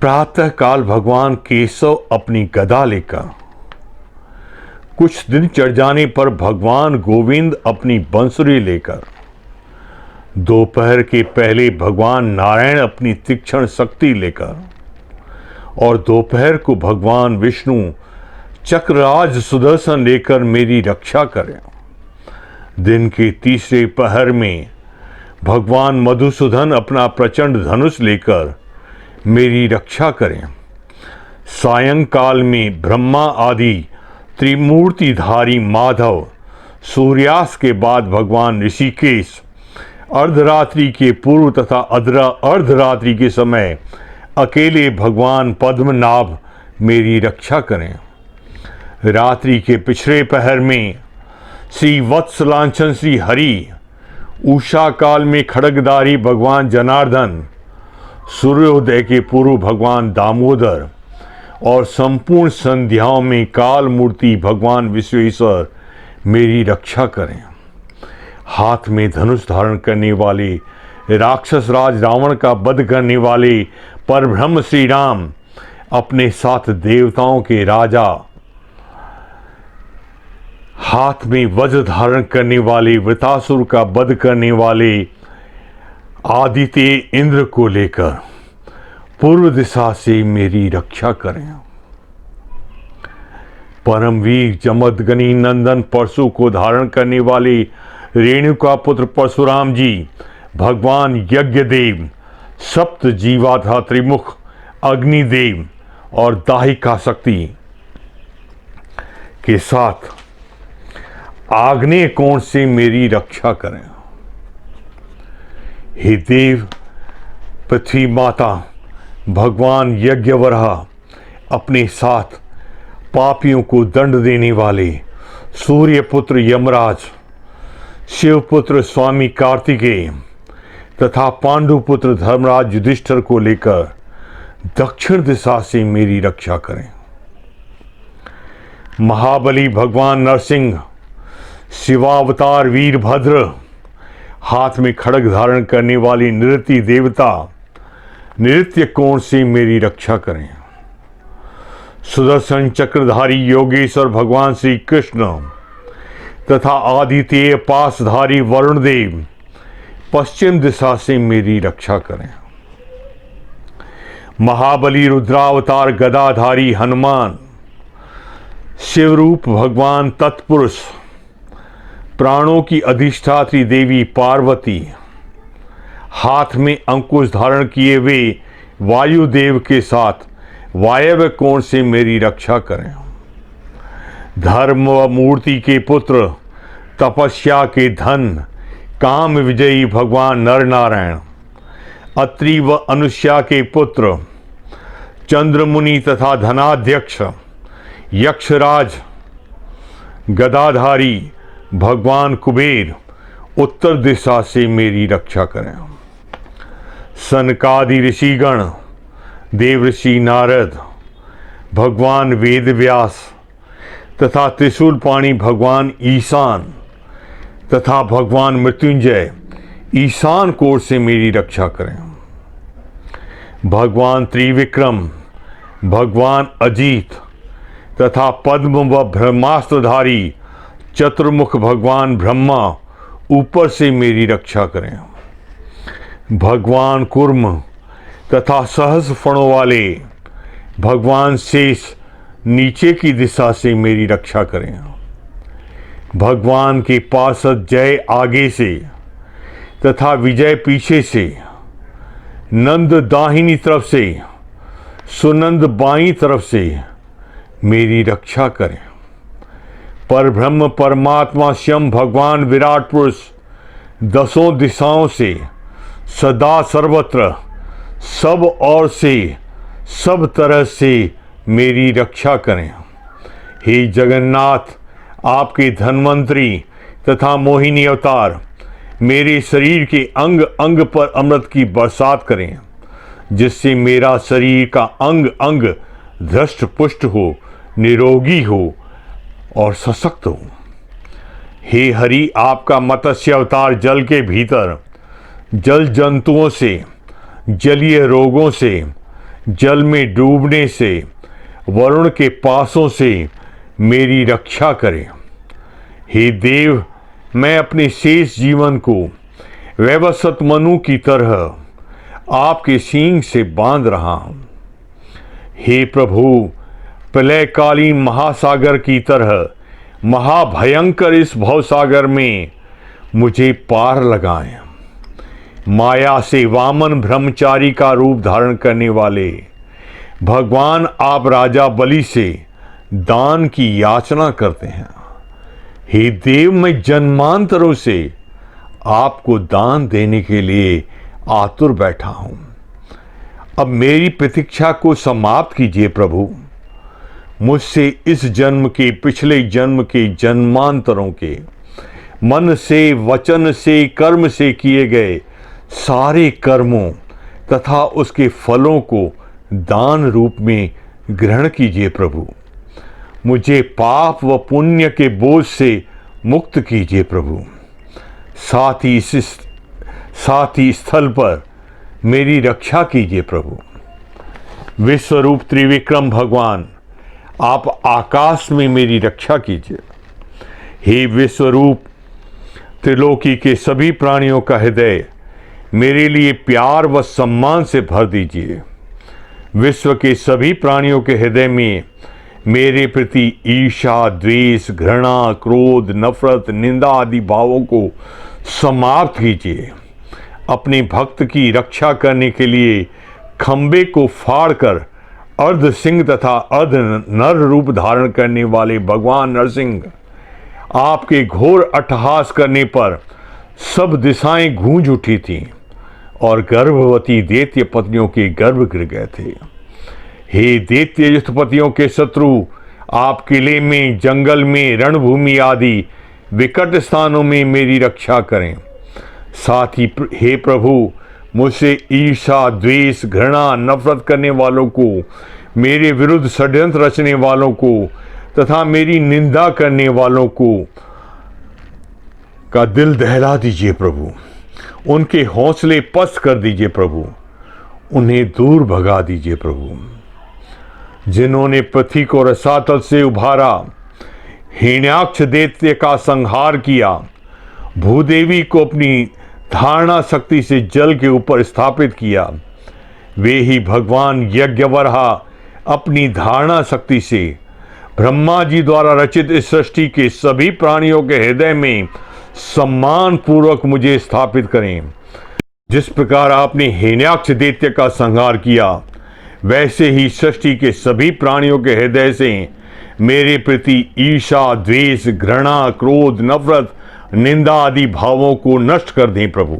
प्रातः काल भगवान केशव अपनी गदा लेकर, कुछ दिन चढ़ जाने पर भगवान गोविंद अपनी बंसुरी लेकर, दोपहर के पहले भगवान नारायण अपनी तीक्ष्ण शक्ति लेकर और दोपहर को भगवान विष्णु चक्रराज सुदर्शन लेकर मेरी रक्षा करें। दिन के तीसरे पहर में भगवान मधुसूदन अपना प्रचंड धनुष लेकर मेरी रक्षा करें। सायंकाल में ब्रह्मा आदि त्रिमूर्तिधारी माधव, सूर्यास्त के बाद भगवान ऋषिकेश, अर्धरात्रि के पूर्व तथा अर्धरात्रि के समय अकेले भगवान पद्मनाभ मेरी रक्षा करें। रात्रि के पिछले पहर में श्री वत्सलांछन श्री हरि, उषा काल में खड्गधारी भगवान जनार्दन, सूर्योदय के पूर्व भगवान दामोदर और संपूर्ण संध्याओं में काल मूर्ति भगवान विश्वेश्वर मेरी रक्षा करें। हाथ में धनुष धारण करने वाले राक्षस राज रावण का वध करने वाले परब्रह्म श्री राम, अपने साथ देवताओं के राजा, हाथ में वज्र धारण करने वाले वृतासुर का वध करने वाले आदित्य इंद्र को लेकर पूर्व दिशा से मेरी रक्षा करें। परमवीर जमदग्नि नंदन परशु को धारण करने वाले रेणुका पुत्र परशुराम जी, भगवान यज्ञदेव, सप्त जीवाधा त्रिमुख अग्निदेव और दाहिका शक्ति के साथ आग्नेय कोण से मेरी रक्षा करें। हे देव, पृथ्वी माता भगवान यज्ञवराह, अपने साथ पापियों को दंड देने वाले सूर्य पुत्र यमराज, शिवपुत्र स्वामी कार्तिकेय तथा पांडु पुत्र धर्मराज युधिष्ठिर को लेकर दक्षिण दिशा से मेरी रक्षा करें। महाबली भगवान नरसिंह, शिवावतार वीरभद्र, हाथ में खड्ग धारण करने वाली नृत्य देवता, नृत्य कोण से मेरी रक्षा करें। सुदर्शन चक्रधारी योगेश्वर भगवान श्री कृष्ण तथा आदित्य पासधारी वरुण देव, पश्चिम दिशा से मेरी रक्षा करें। महाबली रुद्रावतार गदाधारी हनुमान, शिवरूप भगवान तत्पुरुष, प्राणों की अधिष्ठात्री देवी पार्वती, हाथ में अंकुश धारण किए हुए वायुदेव के साथ वायव्य कोण से मेरी रक्षा करें। धर्म व मूर्ति के पुत्र, तपस्या के धन, काम विजयी भगवान नर नारायण, अत्रि व अनुष्या के पुत्र, चंद्रमुनि तथा धनाध्यक्ष यक्षराज गदाधारी भगवान कुबेर, उत्तर दिशा से मेरी रक्षा करें। सनकादि ऋषिगण, देवऋषि नारद, भगवान वेदव्यास तथा त्रिशूल पाणी भगवान ईशान तथा भगवान मृत्युंजय ईशान कोर से मेरी रक्षा करें। भगवान त्रिविक्रम, भगवान अजीत तथा पद्म व ब्रह्मास्त्रधारी चतुर्मुख भगवान ब्रह्मा ऊपर से मेरी रक्षा करें। भगवान कुर्म तथा सहस्र फणों वाले भगवान शेष नीचे की दिशा से मेरी रक्षा करें। भगवान के पार्षद जय आगे से तथा विजय पीछे से, नंद दाहिनी तरफ से, सुनंद बाईं तरफ से मेरी रक्षा करें। परब्रह्म परमात्मा स्वयं भगवान विराट पुरुष दसों दिशाओं से सदा सर्वत्र सब ओर से सब तरह से मेरी रक्षा करें। हे जगन्नाथ, आपके धन्वंतरी तथा मोहिनी अवतार मेरे शरीर के अंग अंग पर अमृत की बरसात करें, जिससे मेरा शरीर का अंग अंग धृष्ट पुष्ट हो, निरोगी हो और सशक्त हो। हे हरि, आपका मत्स्य अवतार जल के भीतर जल जंतुओं से, जलीय रोगों से, जल में डूबने से, वरुण के पासों से मेरी रक्षा करें। हे देव, मैं अपने शेष जीवन को वैवस्वत मनु की तरह आपके सींग से बांध रहा हूं। हे प्रभु, प्रलयकालीन महासागर की तरह महाभयंकर इस भवसागर में मुझे पार लगाएं। माया से वामन ब्रह्मचारी का रूप धारण करने वाले भगवान, आप राजा बलि से दान की याचना करते हैं। हे देव, मैं जन्मांतरों से आपको दान देने के लिए आतुर बैठा हूं। अब मेरी प्रतीक्षा को समाप्त कीजिए प्रभु। मुझसे इस जन्म के, पिछले जन्म के, जन्मांतरों के मन से, वचन से, कर्म से किए गए सारे कर्मों तथा उसके फलों को दान रूप में ग्रहण कीजिए प्रभु। मुझे पाप व पुण्य के बोझ से मुक्त कीजिए प्रभु। साथ ही स्थल पर मेरी रक्षा कीजिए प्रभु। विश्वरूप त्रिविक्रम भगवान, आप आकाश में मेरी रक्षा कीजिए। हे विश्वरूप, त्रिलोकी के सभी प्राणियों का हृदय मेरे लिए प्यार व सम्मान से भर दीजिए। विश्व के सभी प्राणियों के हृदय में मेरे प्रति ईर्ष्या, द्वेष, घृणा, क्रोध, नफरत, निंदा आदि भावों को समाप्त कीजिए। अपने भक्त की रक्षा करने के लिए खंबे को फाड़कर अर्ध सिंह तथा अर्ध नर रूप धारण करने वाले भगवान नरसिंह, आपके घोर अट्टहास करने पर सब दिशाएं गूंज उठी थीं और गर्भवती दैत्य पत्नियों के गर्भ गिर गए थे। हे दैत्य युद्धपतियों के शत्रु, आप किले में, जंगल में, रणभूमि आदि विकट स्थानों में मेरी रक्षा करें। साथ ही हे प्रभु, मुझसे ईर्ष्या, द्वेष, घृणा, नफरत करने वालों को, मेरे विरुद्ध षड्यंत्र रचने वालों को तथा मेरी निंदा करने वालों को का दिल दहला दीजिए प्रभु। उनके हौसले पस्त कर दीजिए प्रभु। उन्हें दूर भगा दीजिए प्रभु। जिन्होंने पृथ्वी को रसातल से उभारा, हिरण्याक्ष दैत्य का संहार किया, भूदेवी को अपनी धारणा शक्ति से जल के ऊपर स्थापित किया, वे ही भगवान यज्ञवराह अपनी धारणा शक्ति से ब्रह्मा जी द्वारा रचित इस सृष्टि के सभी प्राणियों के हृदय में सम्मान पूर्वक मुझे स्थापित करें। जिस प्रकार आपने हिरण्याक्ष दैत्य का संहार किया, वैसे ही सृष्टि के सभी प्राणियों के हृदय से मेरे प्रति ईर्ष्या, द्वेष, घृणा, क्रोध, नफरत, निंदा आदि भावों को नष्ट कर दें प्रभु।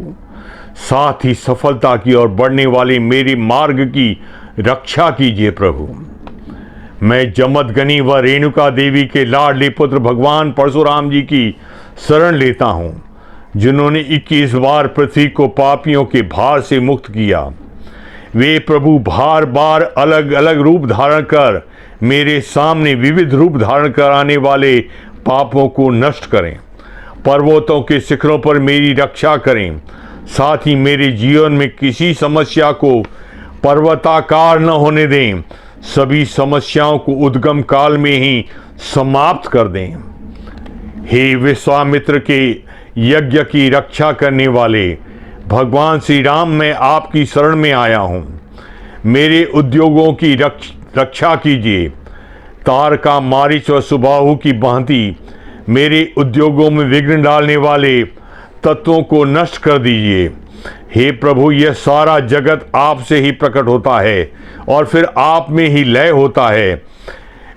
साथ ही सफलता की ओर बढ़ने वाले मेरे मार्ग की रक्षा कीजिए प्रभु। मैं जमदग्नि व रेणुका देवी के लाडले पुत्र भगवान परशुराम जी की शरण लेता हूँ, जिन्होंने 21 बार पृथ्वी को पापियों के भार से मुक्त किया। वे प्रभु बार बार अलग अलग रूप धारण कर मेरे सामने विविध रूप धारण कराने वाले पापों को नष्ट करें। पर्वतों के शिखरों पर मेरी रक्षा करें। साथ ही मेरे जीवन में किसी समस्या को पर्वताकार न होने दें। सभी समस्याओं को उद्गम काल में ही समाप्त कर दें। हे विश्वामित्र के यज्ञ की रक्षा करने वाले भगवान श्री राम, मैं आपकी शरण में आया हूँ। मेरे उद्योगों की रक्षा कीजिए। तारका, मारीच व सुबाहु की भांति मेरे उद्योगों में विघ्न डालने वाले तत्वों को नष्ट कर दीजिए। हे प्रभु, यह सारा जगत आपसे ही प्रकट होता है और फिर आप में ही लय होता है।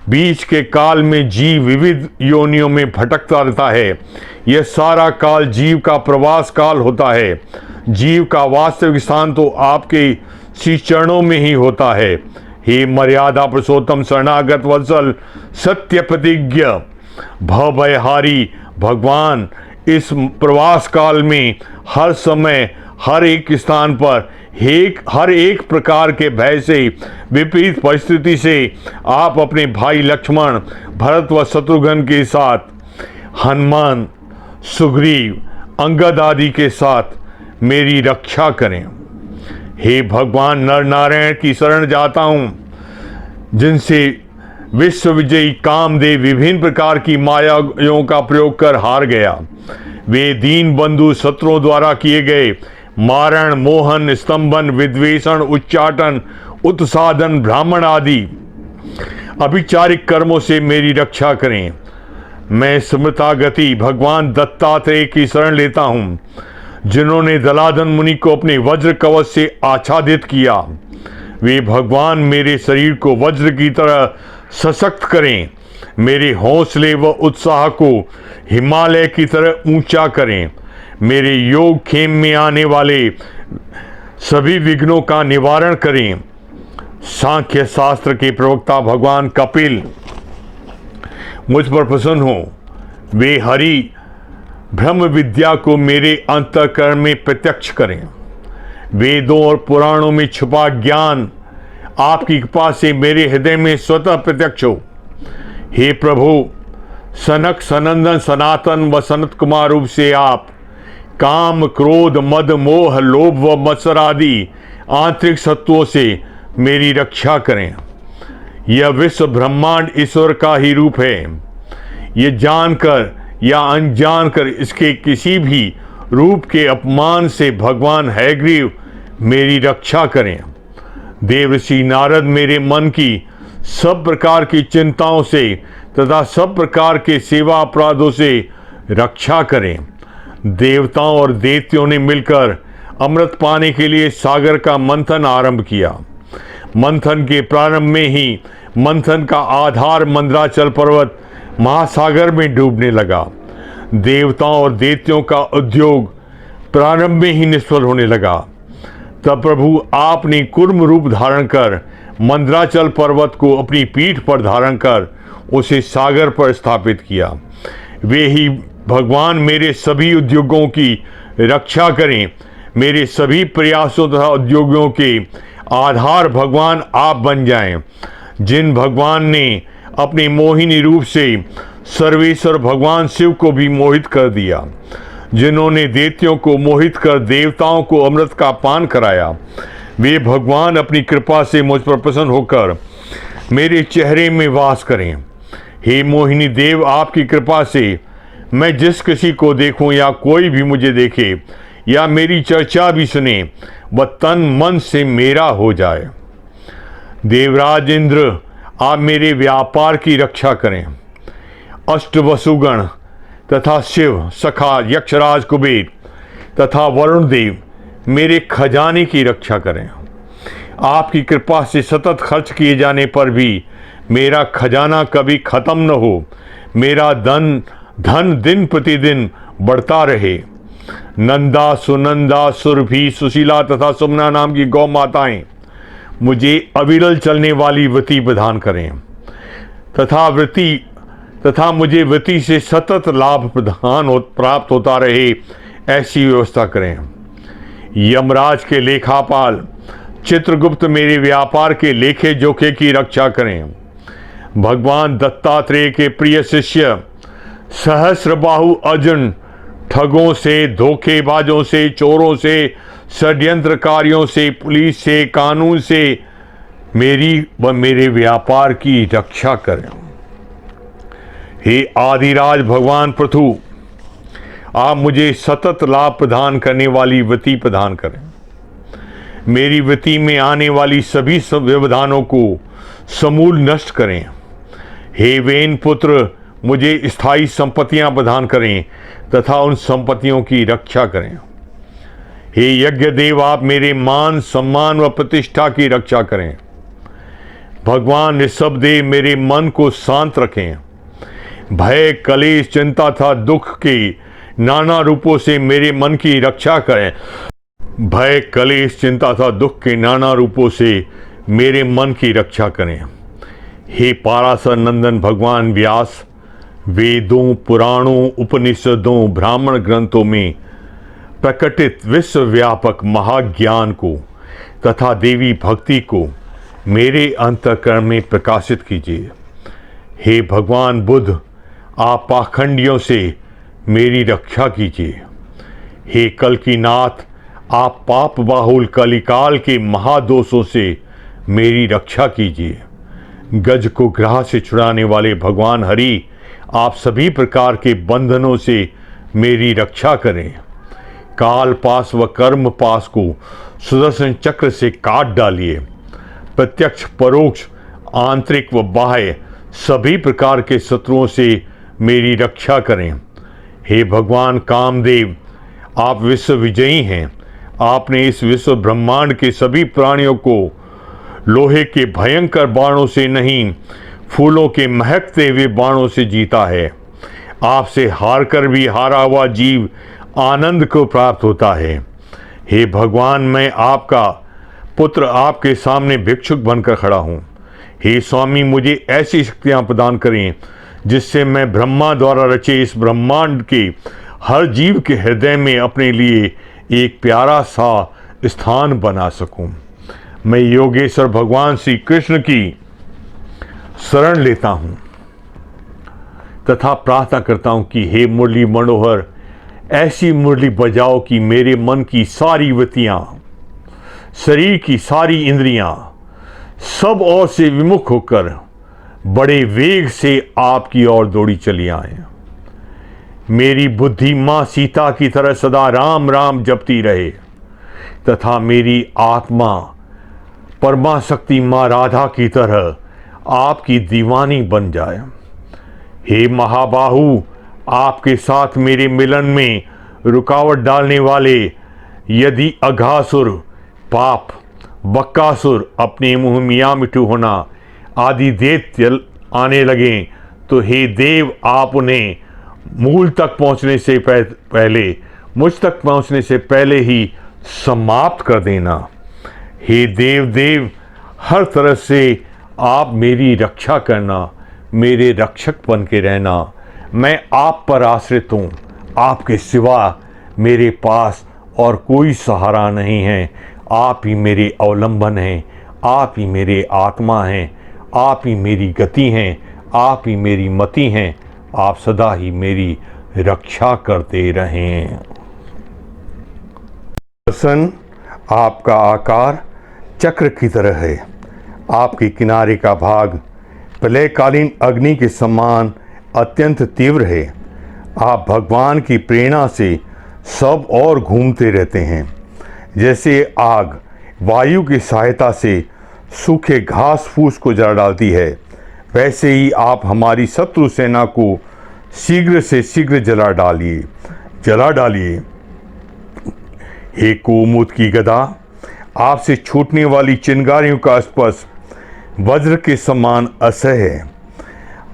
बीच के काल में जीव विविध योनियों में भटकता रहता है। यह सारा काल जीव का प्रवास काल होता है। जीव का वास्तविक स्थान तो आपके श्री चरणों में ही होता है। हे मर्यादा पुरुषोत्तम, शरणागत वत्सल, सत्य प्रतिज्ञ, भवभयहारी भगवान, इस प्रवास काल में हर समय हर एक स्थान पर हर एक प्रकार के भय से, विपरीत परिस्थिति से आप अपने भाई लक्ष्मण, भरत व शत्रुघ्न के साथ, हनुमान, सुग्रीव, अंगद आदि के साथ मेरी रक्षा करें। हे भगवान, नर नारायण की शरण जाता हूँ, जिनसे विश्व विजयी कामदेव विभिन्न प्रकार की मायाओं का प्रयोग कर हार गया। वे दीन बंधु शत्रुओं द्वारा किए गए मारण, मोहन, स्तंभन, विद्वेषण, उच्चाटन, उत्सादन, ब्राह्मण आदि अभिचारिक कर्मों से मेरी रक्षा करें। मैं स्मृतागति भगवान दत्तात्रेय की शरण लेता हूँ, जिन्होंने दलाधन मुनि को अपने वज्र कवच से आच्छादित किया। वे भगवान मेरे शरीर को वज्र की तरह सशक्त करें। मेरे हौसले व उत्साह को हिमालय की तरह ऊंचा करें। मेरे योग खेम में आने वाले सभी विघ्नों का निवारण करें। सांख्य शास्त्र के प्रवक्ता भगवान कपिल मुझ पर प्रसन्न हो। वे हरि ब्रह्म विद्या को मेरे अंतःकरण में प्रत्यक्ष करें। वेदों और पुराणों में छुपा ज्ञान आपकी कृपा से मेरे हृदय में स्वतः प्रत्यक्ष हो। हे प्रभु, सनक, सनंदन, सनातन व सनत कुमार रूप से आप काम, क्रोध, मद, मोह, लोभ व मत्सर आदि आंतरिक सत्वों से मेरी रक्षा करें। यह विश्व ब्रह्मांड ईश्वर का ही रूप है। ये जानकर या अनजानकर इसके किसी भी रूप के अपमान से भगवान हयग्रीव मेरी रक्षा करें। देवर्षि नारद मेरे मन की सब प्रकार की चिंताओं से तथा सब प्रकार के सेवा अपराधों से रक्षा करें। देवताओं और दैत्यों ने मिलकर अमृत पाने के लिए सागर का मंथन आरंभ किया। मंथन के प्रारंभ में ही मंथन का आधार मंदराचल पर्वत महासागर में डूबने लगा। देवताओं और दैत्यों का उद्योग प्रारंभ में ही निष्फल होने लगा। तब प्रभु आपने कूर्म रूप धारण कर मंदराचल पर्वत को अपनी पीठ पर धारण कर उसे सागर पर स्थापित किया। वे ही भगवान मेरे सभी उद्योगों की रक्षा करें। मेरे सभी प्रयासों तथा उद्योगों के आधार भगवान आप बन जाएं। जिन भगवान ने अपने मोहिनी रूप से सर्वेश्वर भगवान शिव को भी मोहित कर दिया, जिन्होंने दैत्यों को मोहित कर देवताओं को अमृत का पान कराया, वे भगवान अपनी कृपा से मुझ पर प्रसन्न होकर मेरे चेहरे में वास करें। हे मोहिनी देव, आपकी कृपा से मैं जिस किसी को देखूं या कोई भी मुझे देखे या मेरी चर्चा भी सुने, वह तन मन से मेरा हो जाए। देवराज इंद्र, आप मेरे व्यापार की रक्षा करें। अष्टवसुगण तथा शिव, सखा, यक्षराज कुबेर तथा वरुण देव मेरे खजाने की रक्षा करें। आपकी कृपा से सतत खर्च किए जाने पर भी मेरा खजाना कभी खत्म न हो। मेरा धन दिन प्रतिदिन बढ़ता रहे। नंदा, सुनंदा, सुरभि, सुशीला तथा सुमना नाम की गौ माताएं मुझे अविरल चलने वाली वृत्ति प्रदान करें तथा मुझे वृत्ति से सतत लाभ प्राप्त होता रहे, ऐसी व्यवस्था करें। यमराज के लेखापाल चित्रगुप्त मेरे व्यापार के लेखे जोखे की रक्षा करें। भगवान दत्तात्रेय के प्रिय शिष्य सहस्रबाहु अर्जुन ठगों से, धोखेबाजों से, चोरों से, षड्यंत्रकारियों से, पुलिस से, कानून से मेरी व मेरे व्यापार की रक्षा करें। हे आदिराज भगवान प्रभु, आप मुझे सतत लाभ प्रदान करने वाली वित्ती प्रदान करें। मेरी वित्ती में आने वाली सभी व्यवधानों को समूल नष्ट करें। हे वेन पुत्र, मुझे स्थायी संपत्तियां प्रदान करें तथा उन संपत्तियों की रक्षा करें। हे यज्ञ देव, आप मेरे मान, सम्मान व प्रतिष्ठा की रक्षा करें। भगवान निःशब्देव मेरे मन को शांत रखें। भय, कलेश, चिंता तथा दुख के नाना रूपों से मेरे मन की रक्षा करें। भय, कलेश, चिंता तथा दुख के नाना रूपों से मेरे मन की रक्षा करें। हे पाराशर नंदन भगवान व्यास, वेदों, पुराणों, उपनिषदों, ब्राह्मण ग्रंथों में प्रकटित विश्वव्यापक महाज्ञान को तथा देवी भक्ति को मेरे अंतःकरण में प्रकाशित कीजिए। हे भगवान बुद्ध, आप पाखंडियों से मेरी रक्षा कीजिए। हे कल्किनाथ, आप पाप बाहुल कलिकाल के महादोषों से मेरी रक्षा कीजिए। गज को ग्राह से छुड़ाने वाले भगवान हरि, आप सभी प्रकार के बंधनों से मेरी रक्षा करें। काल पास व कर्म पास को सुदर्शन चक्र से काट डालिए। प्रत्यक्ष, परोक्ष, आंतरिक व बाह्य सभी प्रकार के शत्रुओं से मेरी रक्षा करें। हे भगवान कामदेव, आप विश्व विजयी हैं। आपने इस विश्व ब्रह्मांड के सभी प्राणियों को लोहे के भयंकर बाणों से नहीं, फूलों के महकते हुए बाणों से जीता है। आपसे हारकर भी हारा हुआ जीव आनंद को प्राप्त होता है। हे भगवान, मैं आपका पुत्र आपके सामने भिक्षुक बनकर खड़ा हूँ। हे स्वामी, मुझे ऐसी शक्तियाँ प्रदान करें जिससे मैं ब्रह्मा द्वारा रचे इस ब्रह्मांड के हर जीव के हृदय में अपने लिए एक प्यारा सा स्थान बना सकूं। मैं योगेश्वर भगवान श्री कृष्ण की शरण लेता हूं तथा प्रार्थना करता हूं कि हे मुरली मनोहर, ऐसी मुरली बजाओ कि मेरे मन की सारी वृत्तियां, शरीर की सारी इंद्रियां सब ओर से विमुख होकर बड़े वेग से आपकी ओर दौड़ी चली आए। मेरी बुद्धि मां सीता की तरह सदा राम राम जपती रहे तथा मेरी आत्मा परमा शक्ति मां राधा की तरह आपकी दीवानी बन जाए। हे महाबाहु, आपके साथ मेरे मिलन में रुकावट डालने वाले यदि अघासुर, पाप, बक्कासुर, अपने मुंह मियाँ मिठू होना आदि दैत्य आने लगे तो हे देव, आप उन्हें मूल तक पहुंचने से पहले, मुझ तक पहुंचने से पहले ही समाप्त कर देना। हे देव, हर तरह से आप मेरी रक्षा करना, मेरे रक्षक बन के रहना। मैं आप पर आश्रित हूँ, आपके सिवा मेरे पास और कोई सहारा नहीं है। आप ही मेरे अवलंबन हैं, आप ही मेरे आत्मा हैं, आप ही मेरी गति हैं, आप ही मेरी मति हैं। आप सदा ही मेरी रक्षा करते रहें। दर्शन, आपका आकार चक्र की तरह है। आपके किनारे का भाग प्रलयकालीन अग्नि के समान अत्यंत तीव्र है। आप भगवान की प्रेरणा से सब और घूमते रहते हैं। जैसे आग वायु की सहायता से सूखे घास फूस को जला डालती है, वैसे ही आप हमारी शत्रु सेना को शीघ्र से शीघ्र जला डालिए। हे कोमुद की गदा, आपसे छूटने वाली चिंगारियों का स्पर्श वज्र के समान असह्य है।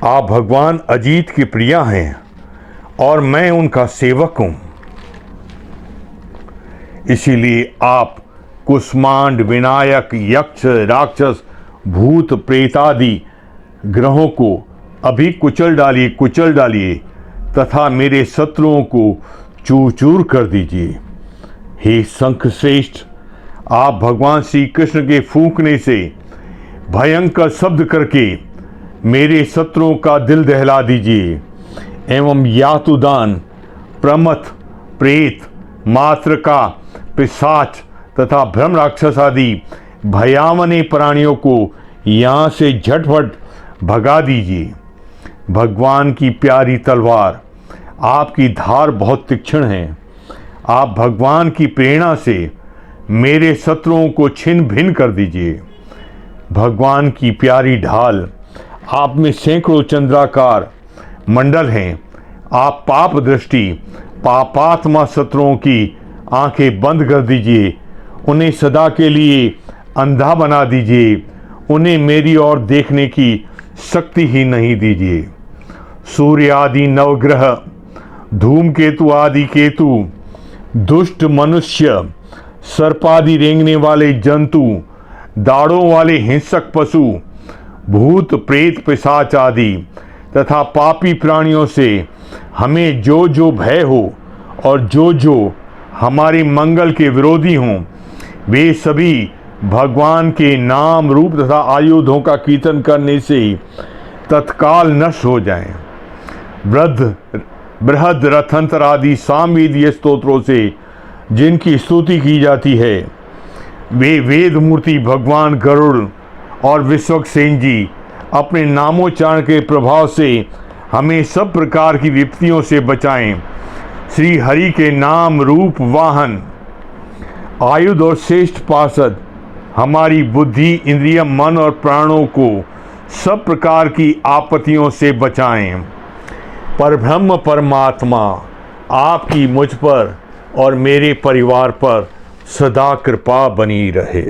आप भगवान अजीत की प्रिया हैं और मैं उनका सेवक हूं। इसीलिए आप कुष्मांड, विनायक, यक्ष, राक्षस, भूत, प्रेतादि ग्रहों को अभी कुचल डालिए तथा मेरे शत्रुओं को चूर चूर कर दीजिए। हे शंख श्रेष्ठ, आप भगवान श्री कृष्ण के फूंकने से भयंकर शब्द करके मेरे शत्रुओं का दिल दहला दीजिए एवं यातुदान, प्रमथ, प्रेत, मातृका, पिशाच तथा भ्रम राक्षस आदि भयावने प्राणियों को यहाँ से झटपट भगा दीजिए। भगवान की प्यारी तलवार, आपकी धार बहुत तीक्ष्ण है। आप भगवान की प्रेरणा से मेरे शत्रुओं को छिन्न भिन्न कर दीजिए। भगवान की प्यारी ढाल, आप में सैकड़ों चंद्राकार मंडल हैं। आप पाप दृष्टि, पापात्मा शत्रुओं की आंखें बंद कर दीजिए। उन्हें सदा के लिए अंधा बना दीजिए। उन्हें मेरी ओर देखने की शक्ति ही नहीं दीजिए। सूर्य आदि नवग्रह, धूमकेतु आदि केतु, दुष्ट मनुष्य, सर्पादि रेंगने वाले जंतु, दाढ़ों वाले हिंसक पशु, भूत प्रेत पिशाच आदि तथा पापी प्राणियों से हमें जो जो भय हो और जो जो हमारे मंगल के विरोधी हों, वे सभी भगवान के नाम रूप तथा आयुधों का कीर्तन करने से तत्काल नष्ट हो जाएं। बृहद रथंतर आदि सामवेदीय स्तोत्रों से जिनकी स्तुति की जाती है, वे वेद मूर्ति भगवान गरुड़ और विश्वक्सेन जी अपने नामोच्चारण के प्रभाव से हमें सब प्रकार की विपत्तियों से बचाएं। श्री हरि के नाम रूप वाहन, आयुध और श्रेष्ठ पार्षद हमारी बुद्धि, इंद्रिय, मन और प्राणों को सब प्रकार की आपत्तियों से बचाएं। परब्रह्म परमात्मा आपकी मुझ पर और मेरे परिवार पर सदा कृपा बनी रहे।